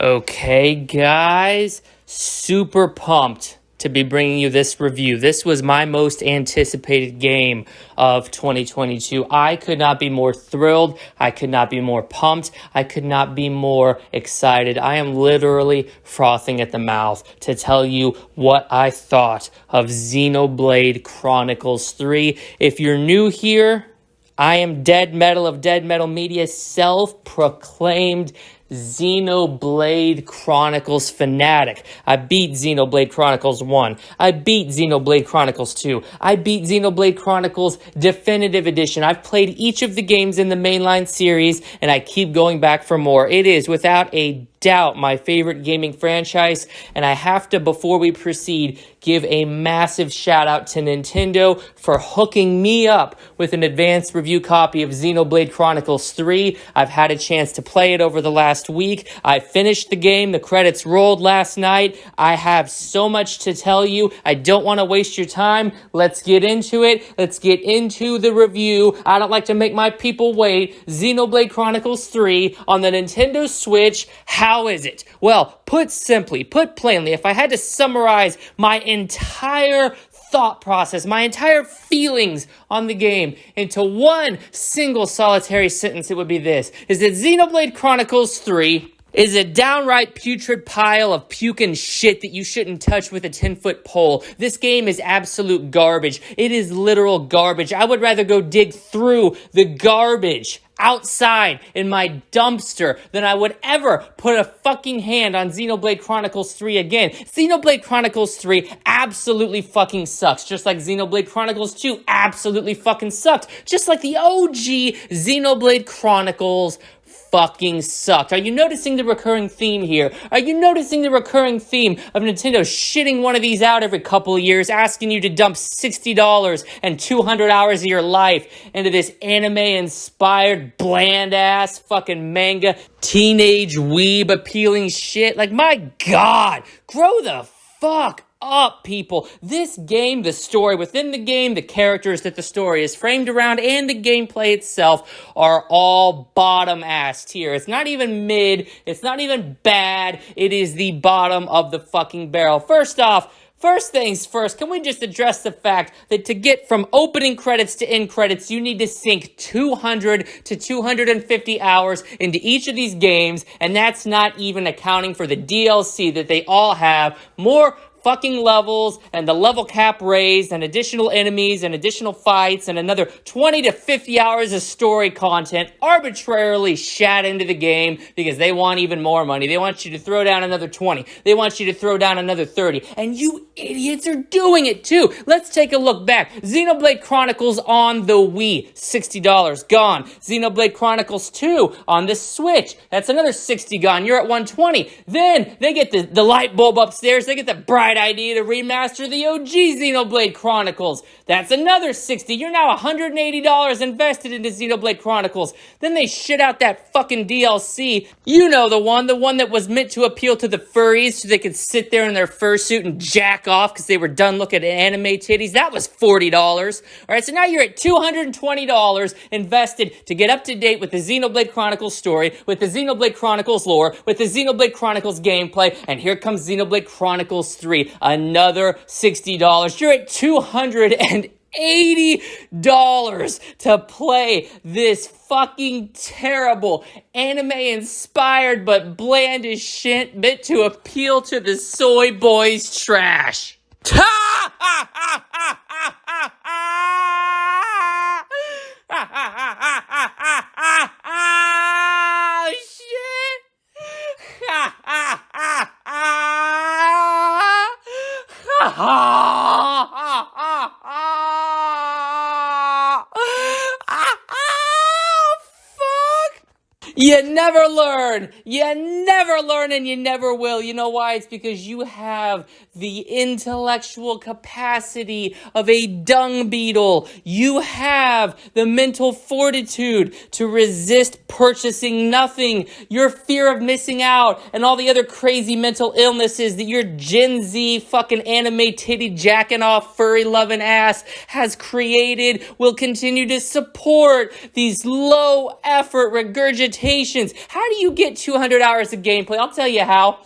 Okay, guys, super pumped to be bringing you this review. This was my most anticipated game of 2022. I could not be more thrilled. I could not be more pumped. I could not be more excited. I am literally frothing at the mouth to tell you what I thought of Xenoblade Chronicles 3. If you're new here, I am Dead Metal of Dead Metal Media, self-proclaimed Xenoblade Chronicles fanatic. I beat Xenoblade Chronicles 1. I beat Xenoblade Chronicles 2. I beat Xenoblade Chronicles Definitive Edition. I've played each of the games in the mainline series, and I keep going back for more. It is, without a doubt, my favorite gaming franchise, and I have to, before we proceed, give a massive shout out to Nintendo for hooking me up with an advanced review copy of Xenoblade Chronicles 3. I've had a chance to play it over the last week. I finished the game. The credits rolled last night. I have so much to tell you. I don't want to waste your time. Let's get into it. Let's get into the review. I don't like to make my people wait. Xenoblade Chronicles 3 on the Nintendo Switch. How is it? Well, put simply, put plainly, if I had to summarize my entire thought process, my entire feelings on the game into one single solitary sentence, it would be this: is that Xenoblade Chronicles 3 is a downright putrid pile of puke and shit that you shouldn't touch with a 10-foot pole. This game is absolute garbage. It is literal garbage. I would rather go dig through the garbage outside in my dumpster than I would ever put a fucking hand on Xenoblade Chronicles 3 again. Xenoblade Chronicles 3 absolutely fucking sucks. Just like Xenoblade Chronicles 2 absolutely fucking sucked. Just like the OG Xenoblade Chronicles fucking sucked. Are you noticing the recurring theme here? Are you noticing the recurring theme of Nintendo shitting one of these out every couple of years, asking you to dump $60 and 200 hours of your life into this anime-inspired, bland-ass fucking manga, teenage weeb appealing shit? Like, my God, grow the fuck up, people. This game, the story within the game, the characters that the story is framed around, and the gameplay itself are all bottom ass tier. It's not even mid. It's not even bad. It is the bottom of the fucking barrel. First off, first things first, can we just address the fact that to get from opening credits to end credits, you need to sink 200 to 250 hours into each of these games, and that's not even accounting for the DLC that they all have. More fucking levels and the level cap raised and additional enemies and additional fights and another 20 to 50 hours of story content arbitrarily shat into the game because they want even more money. They want you to throw down another 20. They want you to throw down another 30. And you idiots are doing it too. Let's take a look back. Xenoblade Chronicles on the Wii, $60 gone. Xenoblade Chronicles 2 on the Switch, that's another $60 gone. You're at $120. Then they get the light bulb upstairs. They get the bright idea to remaster the OG Xenoblade Chronicles. That's another $60. You're now $180 invested into Xenoblade Chronicles. Then they shit out that fucking DLC. You know the one that was meant to appeal to the furries so they could sit there in their fursuit and jack off because they were done looking at anime titties. That was $40. All right, so now you're at $220 invested to get up to date with the Xenoblade Chronicles story, with the Xenoblade Chronicles lore, with the Xenoblade Chronicles gameplay, and here comes Xenoblade Chronicles 3. Another $60. You're at $280 to play this fucking terrible anime-inspired but bland as shit meant to appeal to the soy boys trash. Oh, shit. You never learn. You never learn, and you never will. You know why? It's because you have the intellectual capacity of a dung beetle. You have the mental fortitude to resist purchasing nothing. Your fear of missing out and all the other crazy mental illnesses that your Gen Z fucking anime titty jacking off furry loving ass has created will continue to support these low effort regurgitations. How do you get 200 hours of gameplay. I'll tell you how.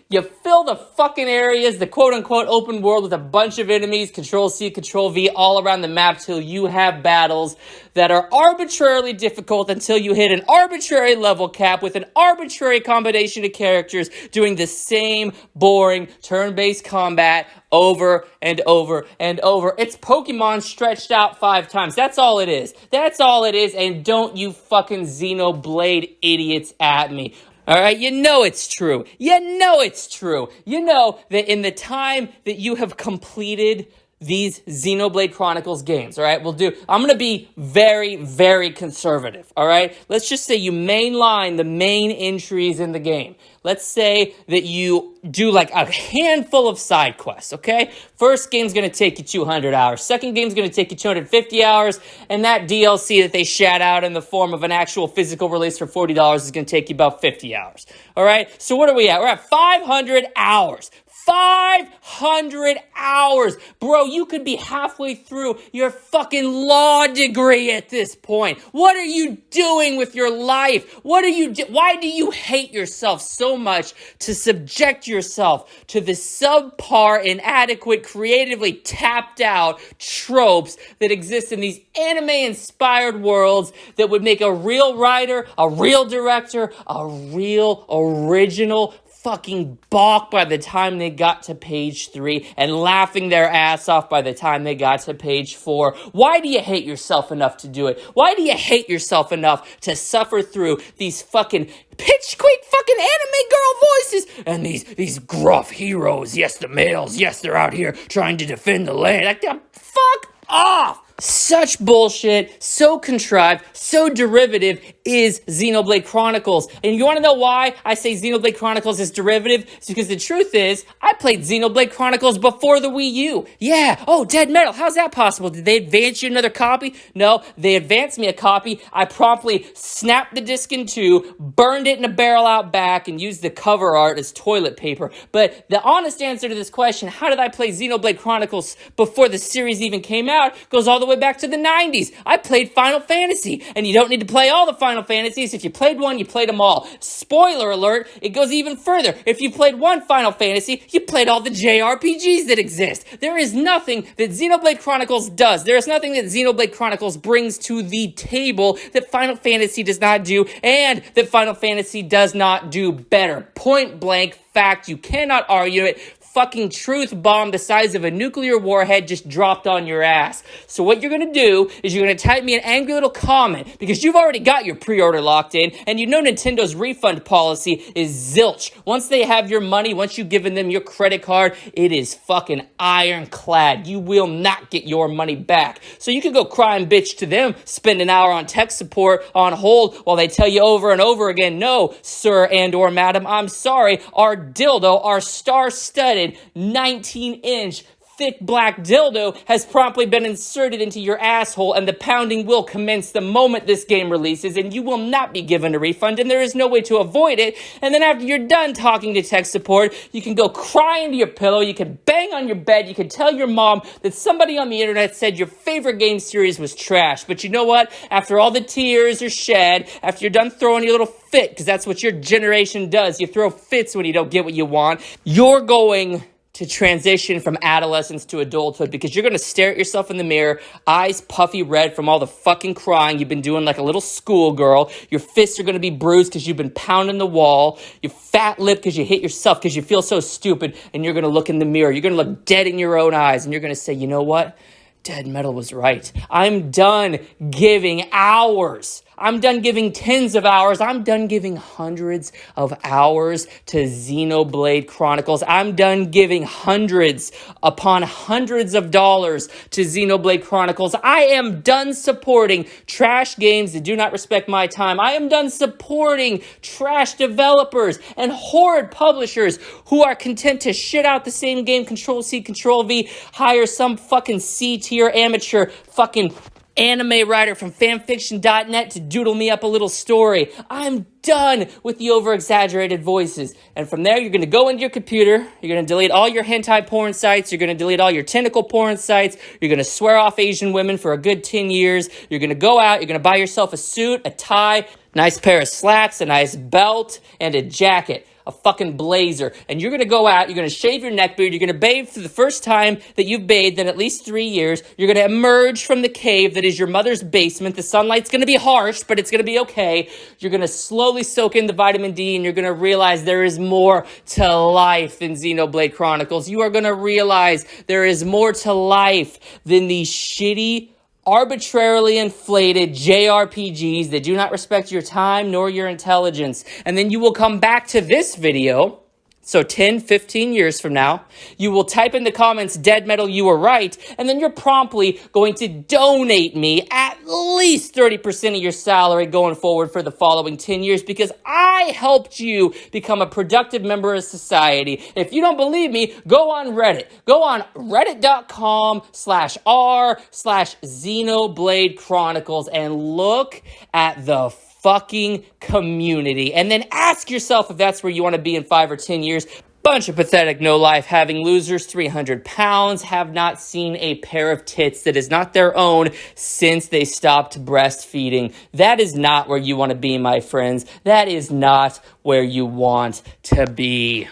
You fill the fucking areas, the quote-unquote open world, with a bunch of enemies, Control-C, Control-V, all around the map till you have battles that are arbitrarily difficult until you hit an arbitrary level cap with an arbitrary combination of characters doing the same boring turn-based combat over and over and over. It's Pokemon stretched out 5 times. That's all it is. That's all it is, and don't you fucking Xenoblade idiots at me. All right, you know it's true. You know it's true. You know that in the time that you have completed these Xenoblade Chronicles games, all right, I'm going to be very, very conservative, all right? Let's just say you mainline the main entries in the game. Let's say that you do like a handful of side quests, okay? First game's going to take you 200 hours. Second game's going to take you 250 hours. And that DLC that they shat out in the form of an actual physical release for $40 is going to take you about 50 hours, all right? So what are we at? We're at 500 hours. 500 hours. Bro, you could be halfway through your fucking law degree at this point. What are you doing with your life? Why do you hate yourself so much to subject yourself to the subpar, inadequate, creatively tapped out tropes that exist in these anime-inspired worlds that would make a real writer, a real director, a real original fucking balk by the time they got to page 3 and laughing their ass off by the time they got to page 4. Why do you hate yourself enough to do it? Why do you hate yourself enough to suffer through these fucking pitch-quick fucking anime girl voices and these gruff heroes? Yes, the males. Yes, they're out here trying to defend the land. Like, fuck off! Such bullshit, so contrived, so derivative is Xenoblade Chronicles. And you want to know why I say Xenoblade Chronicles is derivative? It's because the truth is, I played Xenoblade Chronicles before the Wii U. Yeah, oh, Dead Metal, how's that possible? Did they advance you another copy? No, they advanced me a copy. I promptly snapped the disc in 2, burned it in a barrel out back, and used the cover art as toilet paper. But the honest answer to this question, how did I play Xenoblade Chronicles before the series even came out, goes all the way back to the 90s. I played Final Fantasy, and you don't need to play all the Final Fantasies. If you played one, you played them all. Spoiler alert, it goes even further. If you played one Final Fantasy, you played all the JRPGs that exist. There is nothing that Xenoblade Chronicles does. There is nothing that Xenoblade Chronicles brings to the table that Final Fantasy does not do, and that Final Fantasy does not do better. Point blank fact, you cannot argue it. Fucking truth bomb the size of a nuclear warhead just dropped on your ass. So what you're going to do is you're going to type me an angry little comment because you've already got your pre-order locked in and you know Nintendo's refund policy is zilch. Once they have your money, once you've given them your credit card, it is fucking ironclad. You will not get your money back. So you can go cry and bitch to them, spend an hour on tech support on hold while they tell you over and over again, no, sir and or madam, I'm sorry, our dildo, our star-studded 19-inch thick black dildo has promptly been inserted into your asshole, and the pounding will commence the moment this game releases, and you will not be given a refund, and there is no way to avoid it. And then after you're done talking to tech support, you can go cry into your pillow, you can bang on your bed, you can tell your mom that somebody on the internet said your favorite game series was trash. But you know what? After all the tears are shed, after you're done throwing your little fit, because that's what your generation does, you throw fits when you don't get what you want, you're going to transition from adolescence to adulthood because you're going to stare at yourself in the mirror, eyes puffy red from all the fucking crying you've been doing like a little schoolgirl. Your fists are going to be bruised because you've been pounding the wall. Your fat lip because you hit yourself because you feel so stupid, and you're going to look in the mirror. You're going to look dead in your own eyes, and you're going to say, you know what? Dead Metal was right. I'm done giving hours. I'm done giving tens of hours. I'm done giving hundreds of hours to Xenoblade Chronicles. I'm done giving hundreds upon hundreds of dollars to Xenoblade Chronicles. I am done supporting trash games that do not respect my time. I am done supporting trash developers and horrid publishers who are content to shit out the same game, Control-C, Control-V, hire some fucking C-tier amateur fucking anime writer from fanfiction.net to doodle me up a little story. I'm done with the over-exaggerated voices. And from there, you're going to go into your computer, you're going to delete all your hentai porn sites, you're going to delete all your tentacle porn sites, you're going to swear off Asian women for a good 10 years, you're going to go out, you're going to buy yourself a suit, a tie, nice pair of slacks, a nice belt, and a jacket. a fucking blazer, and you're gonna go out, you're gonna shave your neck beard, you're gonna bathe for the first time that you've bathed in at least 3 years, you're gonna emerge from the cave that is your mother's basement, the sunlight's gonna be harsh, but it's gonna be okay, you're gonna slowly soak in the vitamin D, and you're gonna realize there is more to life than Xenoblade Chronicles. You are gonna realize there is more to life than these shitty, arbitrarily inflated JRPGs that do not respect your time nor your intelligence. And then you will come back to this video, so 10, 15 years from now, you will type in the comments, Dead Metal, you were right, and then you're promptly going to donate me at least 30% of your salary going forward for the following 10 years because I helped you become a productive member of society. If you don't believe me, go on Reddit. Go on reddit.com/r/Xenoblade Chronicles and look at the fucking community. And then ask yourself if that's where you want to be in 5 or 10 years. Bunch of pathetic, no life having losers, 300 pounds, have not seen a pair of tits that is not their own since they stopped breastfeeding. That is not where you want to be, my friends. That is not where you want to be.